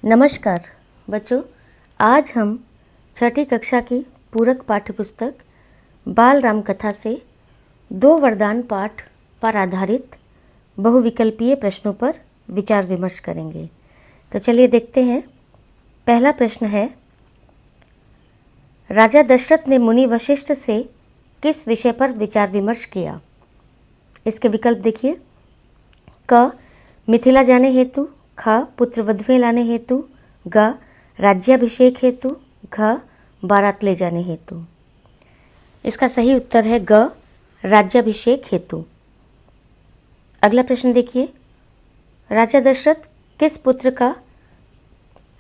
नमस्कार बच्चों, आज हम छठी कक्षा की पूरक पाठ्यपुस्तक बाल राम कथा से दो वरदान पाठ पर आधारित बहुविकल्पीय प्रश्नों पर विचार विमर्श करेंगे। तो चलिए देखते हैं। पहला प्रश्न है, राजा दशरथ ने मुनि वशिष्ठ से किस विषय पर विचार विमर्श किया? इसके विकल्प देखिए। क मिथिला जाने हेतु, ख पुत्र वधुएं लाने हेतु, ग राज्याभिषेक हेतु, घ बारात ले जाने हेतु। इसका सही उत्तर है ग राज्याभिषेक हेतु। अगला प्रश्न देखिए। राजा दशरथ किस पुत्र का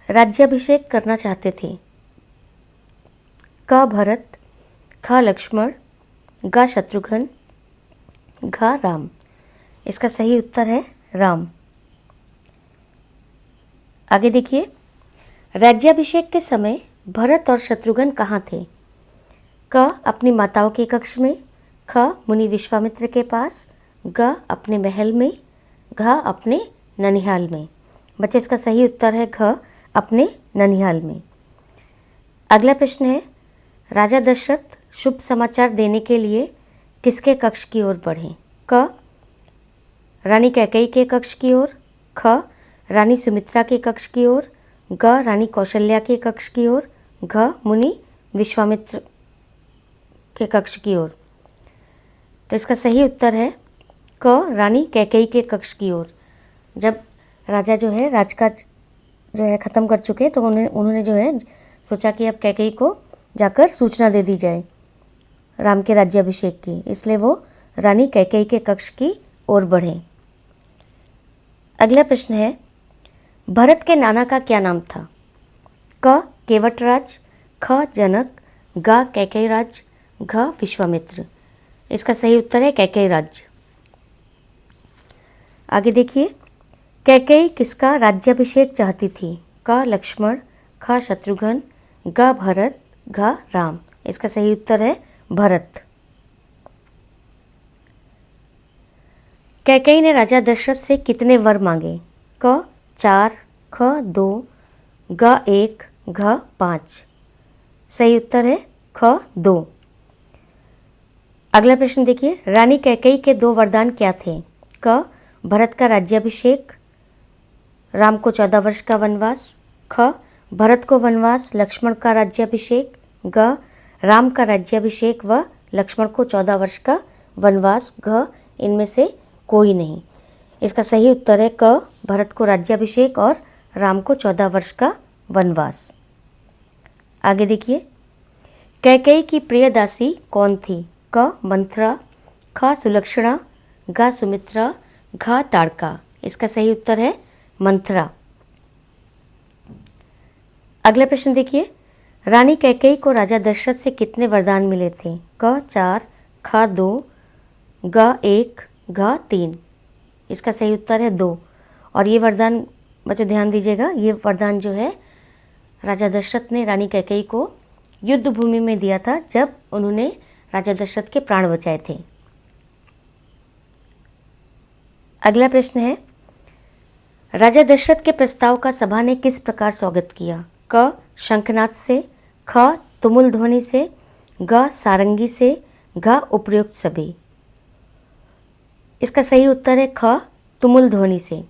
राज्याभिषेक करना चाहते थे? क भरत, ख लक्ष्मण, ग शत्रुघ्न, घ राम। इसका सही उत्तर है राम। आगे देखिए। राज्याभिषेक के समय भरत और शत्रुघ्न कहाँ थे? क अपनी माताओं के कक्ष में, ख मुनि विश्वामित्र के पास, ग अपने महल में, घ अपने ननिहाल में। बच्चों, इसका सही उत्तर है घ अपने ननिहाल में। अगला प्रश्न है, राजा दशरथ शुभ समाचार देने के लिए किसके कक्ष की ओर बढ़े? क रानी कैकेयी के कक्ष की ओर, ख रानी सुमित्रा के कक्ष की ओर, ग रानी कौशल्या के कक्ष की ओर, घ मुनि विश्वामित्र के कक्ष की ओर। तो इसका सही उत्तर है क रानी कैकेयी के कक्ष की ओर। जब राजा जो है राजकाज जो है ख़त्म कर चुके तो उन्होंने जो है सोचा कि अब कैकेयी को जाकर सूचना दे दी जाए राम के राज्याभिषेक की, इसलिए वो रानी कैकेयी के कक्ष की ओर बढ़े। अगला प्रश्न है, भरत के नाना का क्या नाम था? क केवटराज, ख जनक, ग कैकेयीराज, घ विश्वामित्र। इसका सही उत्तर है कैकेयीराज। आगे देखिए। कैकेयी किसका राज्याभिषेक चाहती थी? क लक्ष्मण, ख शत्रुघ्न, ग भरत, घ राम। इसका सही उत्तर है भरत। कैकेयी ने राजा दशरथ से कितने वर मांगे? क 4, ख 2, ग 1, घ 5। सही उत्तर है ख 2। अगला प्रश्न देखिए। रानी कैकेयी के दो वरदान क्या थे? क भरत का राज्याभिषेक, राम को 14 वर्ष का वनवास, ख भरत को वनवास, लक्ष्मण का राज्याभिषेक, ग राम का राज्याभिषेक व लक्ष्मण को 14 वर्ष का वनवास, घ इनमें से कोई नहीं। इसका सही उत्तर है क भरत को राज्याभिषेक और राम को 14 वर्ष का वनवास। आगे देखिए। कैकेयी की प्रिय दासी कौन थी? क मंथरा, ख सुलक्षणा, ग सुमित्रा, घ ताड़का। इसका सही उत्तर है मंथरा। अगला प्रश्न देखिए। रानी कैकेयी को राजा दशरथ से कितने वरदान मिले थे? क 4, ख 2, ग 1, घ 3। इसका सही उत्तर है 2। और ये वरदान बच्चों ध्यान दीजिएगा, ये वरदान जो है राजा दशरथ ने रानी कैकेयी को युद्ध भूमि में दिया था जब उन्होंने राजा दशरथ के प्राण बचाए थे। अगला प्रश्न है, राजा दशरथ के प्रस्ताव का सभा ने किस प्रकार स्वागत किया? क शंखनाद से, ख तुमुल ध्वनि से, ग सारंगी से, घ उपर्युक्त सभी। इसका सही उत्तर है ख तुमुल ध्वनि से।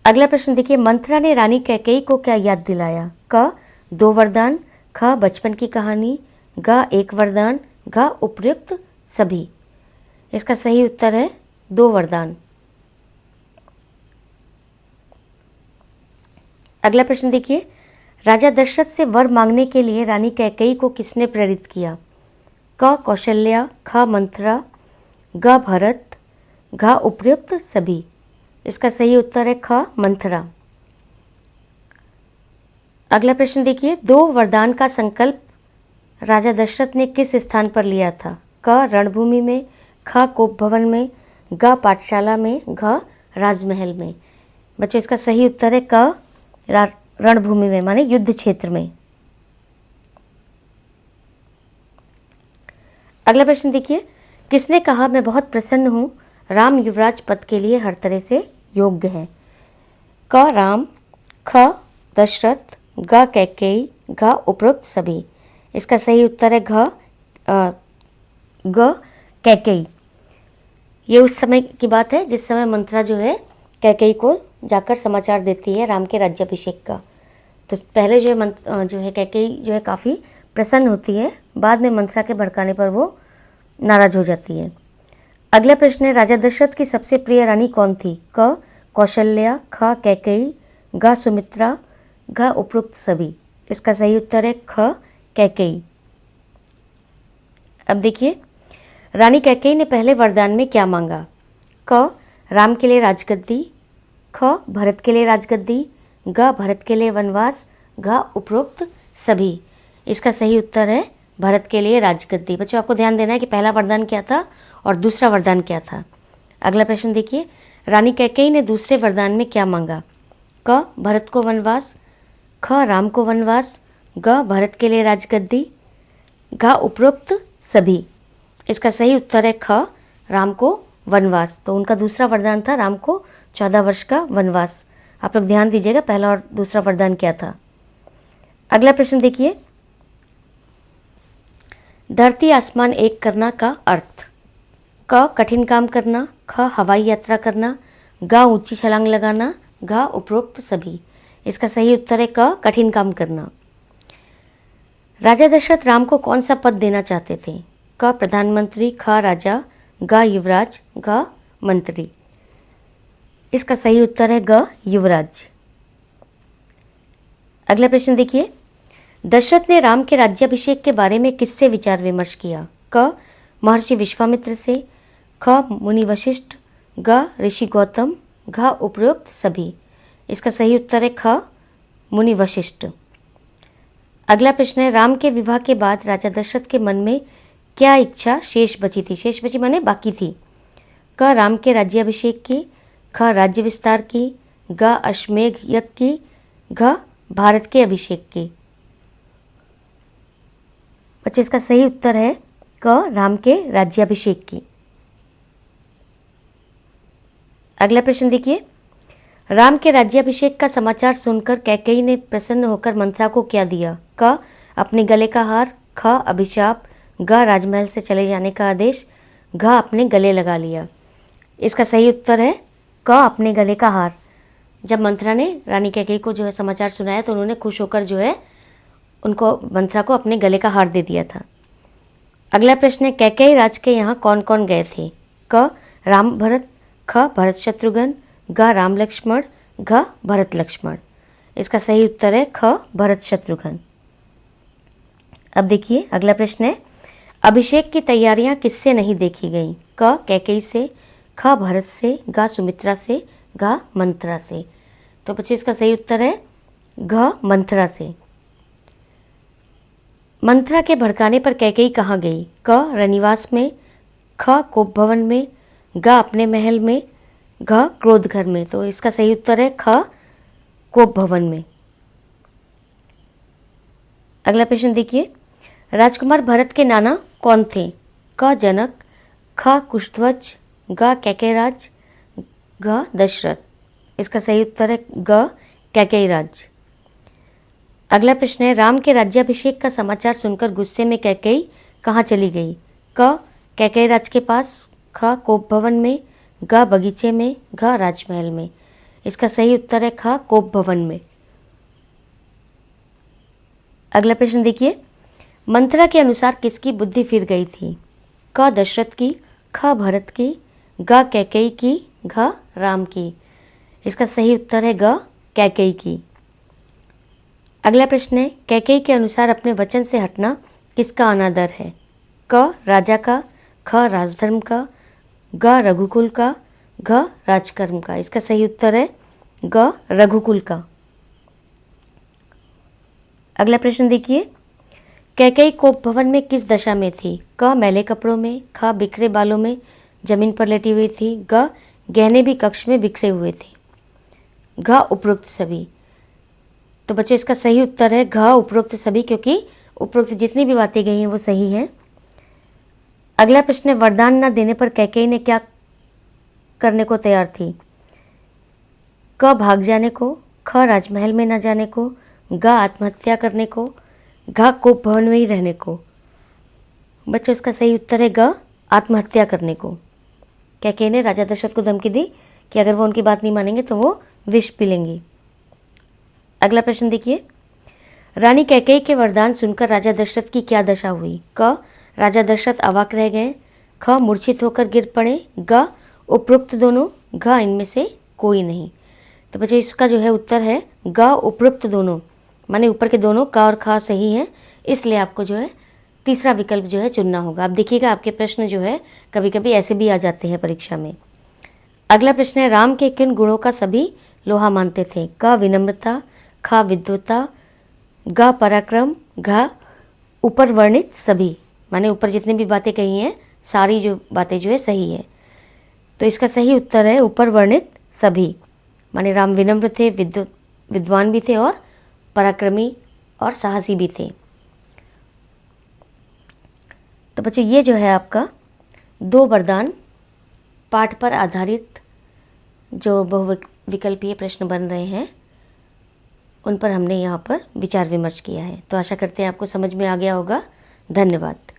अगला प्रश्न देखिए। मंथरा ने रानी कैकेयी को क्या याद दिलाया? क 2 वरदान, ख बचपन की कहानी, ग 1 वरदान, घ उपर्युक्त सभी। इसका सही उत्तर है 2 वरदान। अगला प्रश्न देखिए। राजा दशरथ से वर मांगने के लिए रानी कैकेयी को किसने प्रेरित किया? क कौशल्या, ख मंथरा, ग भरत, घ उपर्युक्त सभी। इसका सही उत्तर है ख मंथरा। अगला प्रश्न देखिए। 2 वरदान का संकल्प राजा दशरथ ने किस स्थान पर लिया था? क रणभूमि में, ख कोप भवन में, ग पाठशाला में, घ राजमहल में। बच्चों, इसका सही उत्तर है क रणभूमि में, माने युद्ध क्षेत्र में। अगला प्रश्न देखिए। किसने कहा मैं बहुत प्रसन्न हूँ, राम युवराज पद के लिए हर तरह से योग्य है? क राम, ख दशरथ, ग कैकेयी, घ उपरोक्त सभी। इसका सही उत्तर है ग कैकेयी। ये उस समय की बात है जिस समय मंथरा जो है कैकेयी को जाकर समाचार देती है राम के राज्याभिषेक का। तो पहले जो है कैकेयी जो है काफ़ी प्रसन्न होती है, बाद में मंथरा के भड़काने पर वो नाराज हो जाती है। अगला प्रश्न है, राजा दशरथ की सबसे प्रिय रानी कौन थी? क कौशल्या, ख कैकेयी, ग सुमित्रा, घ उपरोक्त सभी। इसका सही उत्तर है ख कैकेयी। अब देखिए, रानी कैकेयी ने पहले वरदान में क्या मांगा? क राम के लिए राजगद्दी, ख भरत के लिए राजगद्दी, ग भरत के लिए वनवास, घ उपरोक्त सभी। इसका सही उत्तर है भरत के लिए राजगद्दी। बच्चों, आपको ध्यान देना है कि पहला वरदान क्या था और दूसरा वरदान क्या था। अगला प्रश्न देखिए, रानी कैकेयी ने दूसरे वरदान में क्या मांगा? क भरत को वनवास, ख राम को वनवास, ग भरत के लिए राजगद्दी, घ उपरोक्त सभी। इसका सही उत्तर है ख राम को वनवास। तो उनका दूसरा वरदान था राम को 14 वर्ष का वनवास। आप लोग ध्यान दीजिएगा पहला और दूसरा वरदान क्या था। अगला प्रश्न देखिए, धरती आसमान एक करना का अर्थ? क कठिन काम करना, ख हवाई यात्रा करना, ग ऊंची छलांग लगाना, घ उपरोक्त सभी। इसका सही उत्तर है क कठिन काम करना। राजा दशरथ राम को कौन सा पद देना चाहते थे? क प्रधानमंत्री, ख राजा, ग युवराज, घ मंत्री। इसका सही उत्तर है ग युवराज। अगला प्रश्न देखिए, दशरथ ने राम के राज्याभिषेक के बारे में किससे विचार विमर्श किया? क महर्षि विश्वामित्र से, ख मुनि वशिष्ठ, ग ऋषि गौतम, घ उपरोक्त सभी। इसका सही उत्तर है ख मुनि वशिष्ठ। अगला प्रश्न है, राम के विवाह के बाद राजा दशरथ के मन में क्या इच्छा शेष बची थी? शेष बची माने बाकी थी। क राम के राज्याभिषेक की, ख राज्य विस्तार की, ग अश्वमेघ यज्ञ की, घ भारत के अभिषेक की। बच्चों, इसका सही उत्तर है क राम के राज्याभिषेक की। अगला प्रश्न देखिए, राम के राज्याभिषेक का समाचार सुनकर कैकेयी ने प्रसन्न होकर मंथरा को क्या दिया? क अपने गले का हार, ख अभिशाप, ग राजमहल से चले जाने का आदेश, घ अपने गले लगा लिया। इसका सही उत्तर है क अपने गले का हार। जब मंथरा ने रानी कैकेयी को जो है समाचार सुनाया तो उन्होंने खुश होकर जो है उनको मंथरा को अपने गले का हार दे दिया था। अगला प्रश्न है, कैकेयी राज के यहाँ कौन कौन गए थे? क राम भरत, ख भरत शत्रुघ्न, ग राम लक्ष्मण, घ भरत लक्ष्मण। इसका सही उत्तर है ख भरत शत्रुघ्न। अब देखिए, अगला प्रश्न है, अभिषेक की तैयारियां किससे नहीं देखी गई? क कैकेयी से, ख भरत से, ग सुमित्रा से, घ मंथरा से। तो बच्चों, इसका सही उत्तर है घ मंथरा से। मंथरा के भड़काने पर कैकेयी कहाँ गई? क रनिवास में, ख कोप भवन में, ग अपने महल में, घ क्रोध घर में। तो इसका सही उत्तर है ख कोप भवन में। अगला प्रश्न देखिए, राजकुमार भरत के नाना कौन थे? क जनक, ख कुशध्वज, ग कैकेयराज, घ दशरथ। इसका सही उत्तर है ग कैकेयराज। अगला प्रश्न है, राम के राज्याभिषेक का समाचार सुनकर गुस्से में कैकेयी कहाँ चली गई? क कैकेयराज के पास, ख कोप भवन में, ग बगीचे में, घ राजमहल में। इसका सही उत्तर है ख कोप भवन में। अगला प्रश्न देखिए, मंथरा के अनुसार किसकी बुद्धि फिर गई थी? क दशरथ की, ख भरत की, ग कैकेयी की, घ राम की। इसका सही उत्तर है ग कैकेयी की। अगला प्रश्न है, कैकेयी के अनुसार अपने वचन से हटना किसका अनादर है? क राजा का, ख राजधर्म का, ग रघुकुल का, घ राजकर्म का। इसका सही उत्तर है ग रघुकुल का। अगला प्रश्न देखिए, कैकेयी कोप भवन में किस दशा में थी? क मैले कपड़ों में, ख बिखरे बालों में जमीन पर लेटी हुई थी, ग गहने भी कक्ष में बिखरे हुए थे, घ उपरोक्त सभी। तो बच्चों, इसका सही उत्तर है घ उपरोक्त सभी, क्योंकि उपरोक्त जितनी भी बातें गई हैं वो सही है। अगला प्रश्न है, वरदान न देने पर कैकेयी ने क्या करने को तैयार थी? क भाग जाने को, ख राजमहल में न जाने को, ग आत्महत्या करने को, घ कोप भवन में ही रहने को। बच्चों इसका सही उत्तर है ग आत्महत्या करने को। कैकेयी ने राजा दशरथ को धमकी दी कि अगर वो उनकी बात नहीं मानेंगे तो वो विष पी लेंगी। अगला प्रश्न देखिए, रानी कैकेयी के वरदान सुनकर राजा दशरथ की क्या दशा हुई? क राजा दशरथ अवाक रह गए, ख मूर्छित होकर गिर पड़े, ग उपरोक्त दोनों, घ इनमें से कोई नहीं। तो बच्चे इसका जो है उत्तर है ग उपरोक्त दोनों, माने ऊपर के दोनों क और ख सही हैं, इसलिए आपको जो है तीसरा विकल्प जो है चुनना होगा। आप देखिएगा आपके प्रश्न जो है कभी कभी ऐसे भी आ जाते हैं परीक्षा में। अगला प्रश्न है, राम के किन गुणों का सभी लोहा मानते थे? क विनम्रता, ख विद्वता, ग पराक्रम, घ ऊपर वर्णित सभी, माने ऊपर जितनी भी बातें कही हैं सारी जो बातें जो है सही है। तो इसका सही उत्तर है ऊपर वर्णित सभी, माने राम विनम्र थे, विद्वान भी थे और पराक्रमी और साहसी भी थे। तो बच्चों ये जो है आपका 2 वरदान पाठ पर आधारित जो बहुविकल्पीय प्रश्न बन रहे हैं उन पर हमने यहाँ पर विचार विमर्श किया है। तो आशा करते हैं आपको समझ में आ गया होगा। धन्यवाद।